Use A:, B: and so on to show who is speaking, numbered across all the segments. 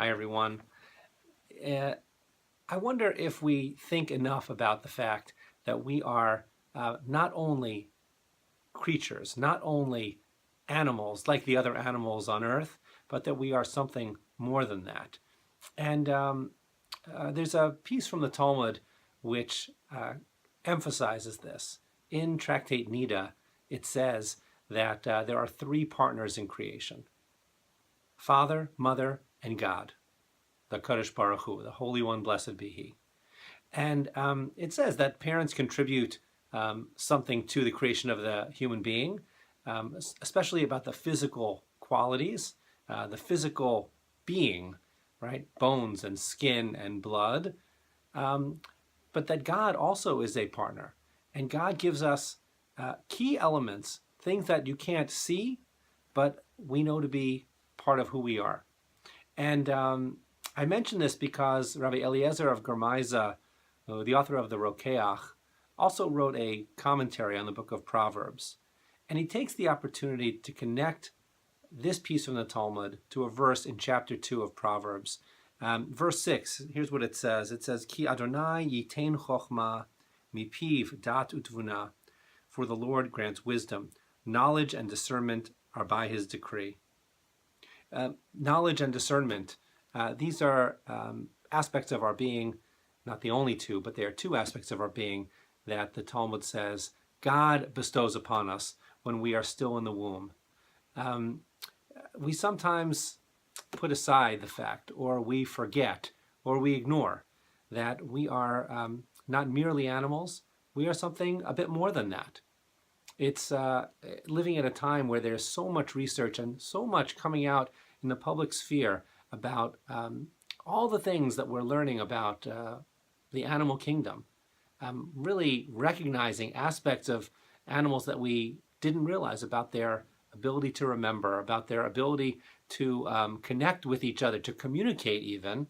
A: Hi, everyone. I wonder if we think enough about the fact that we are not only creatures, not only animals like the other animals on earth, but that we are something more than that. And there's a piece from the Talmud which emphasizes this. In Tractate Nida, it says that there are three partners in creation: Father, Mother, and God, the Kadosh Baruch Hu, the Holy One, blessed be He. And it says that parents contribute something to the creation of the human being, especially about the physical qualities, the physical being, right? Bones and skin and blood. But that God also is a partner. And God gives us key elements, things that you can't see, but we know to be part of who we are. And I mention this because Rabbi Eliezer of Germaiza, the author of the Rokeach, also wrote a commentary on the book of Proverbs. And he takes the opportunity to connect this piece from the Talmud to a verse in chapter 2 of Proverbs. Verse 6, here's what it says. It says, Ki Adonai yitain chochma mipiv dat utvuna. For the Lord grants wisdom. Knowledge and discernment are by his decree. Knowledge and discernment, these are aspects of our being, not the only two, but they are two aspects of our being that the Talmud says God bestows upon us when we are still in the womb. We sometimes put aside the fact, or we forget, or we ignore that we are not merely animals, we are something a bit more than that. It's living at a time where there's so much research and so much coming out in the public sphere about all the things that we're learning about the animal kingdom, really recognizing aspects of animals that we didn't realize about their ability to remember, about their ability to connect with each other, to communicate even.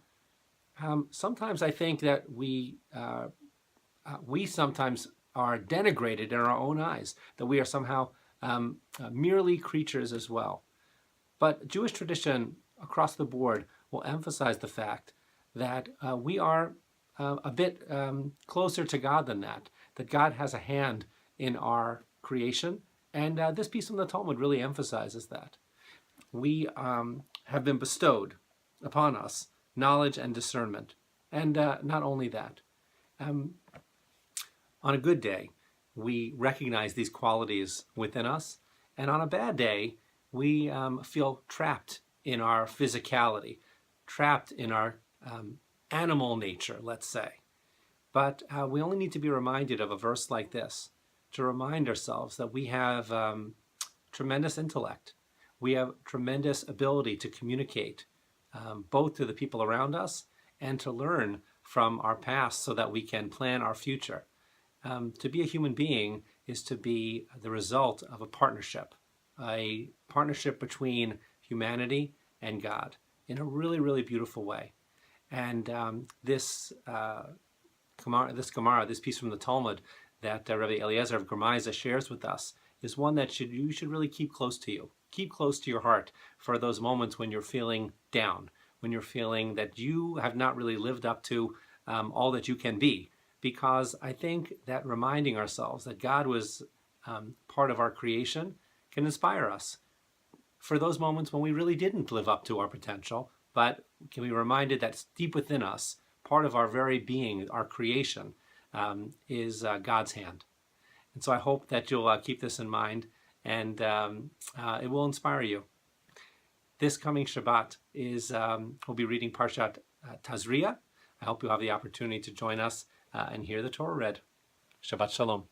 A: Sometimes I think that we sometimes are denigrated in our own eyes, that we are somehow merely creatures as well. But Jewish tradition across the board will emphasize the fact that we are a bit closer to God than that God has a hand in our creation. And this piece from the Talmud really emphasizes that. We have been bestowed upon us knowledge and discernment. And not only that, on a good day, we recognize these qualities within us. And on a bad day, we feel trapped in our physicality, trapped in our animal nature, let's say. But we only need to be reminded of a verse like this to remind ourselves that we have tremendous intellect. We have tremendous ability to communicate, both to the people around us and to learn from our past so that we can plan our future. To be a human being is to be the result of a partnership between humanity and God in a really, really beautiful way. And this Gemara, this piece from the Talmud that Rabbi Eliezer of Germaiza shares with us is one that you should really keep close to you. Keep close to your heart for those moments when you're feeling down, when you're feeling that you have not really lived up to all that you can be. Because I think that reminding ourselves that God was part of our creation can inspire us for those moments when we really didn't live up to our potential, but can be reminded that deep within us, part of our very being, our creation, is God's hand. And so I hope that you'll keep this in mind, and it will inspire you. This coming Shabbat we'll be reading Parshat Tazria. I hope you'll have the opportunity to join us and hear the Torah read. Shabbat Shalom.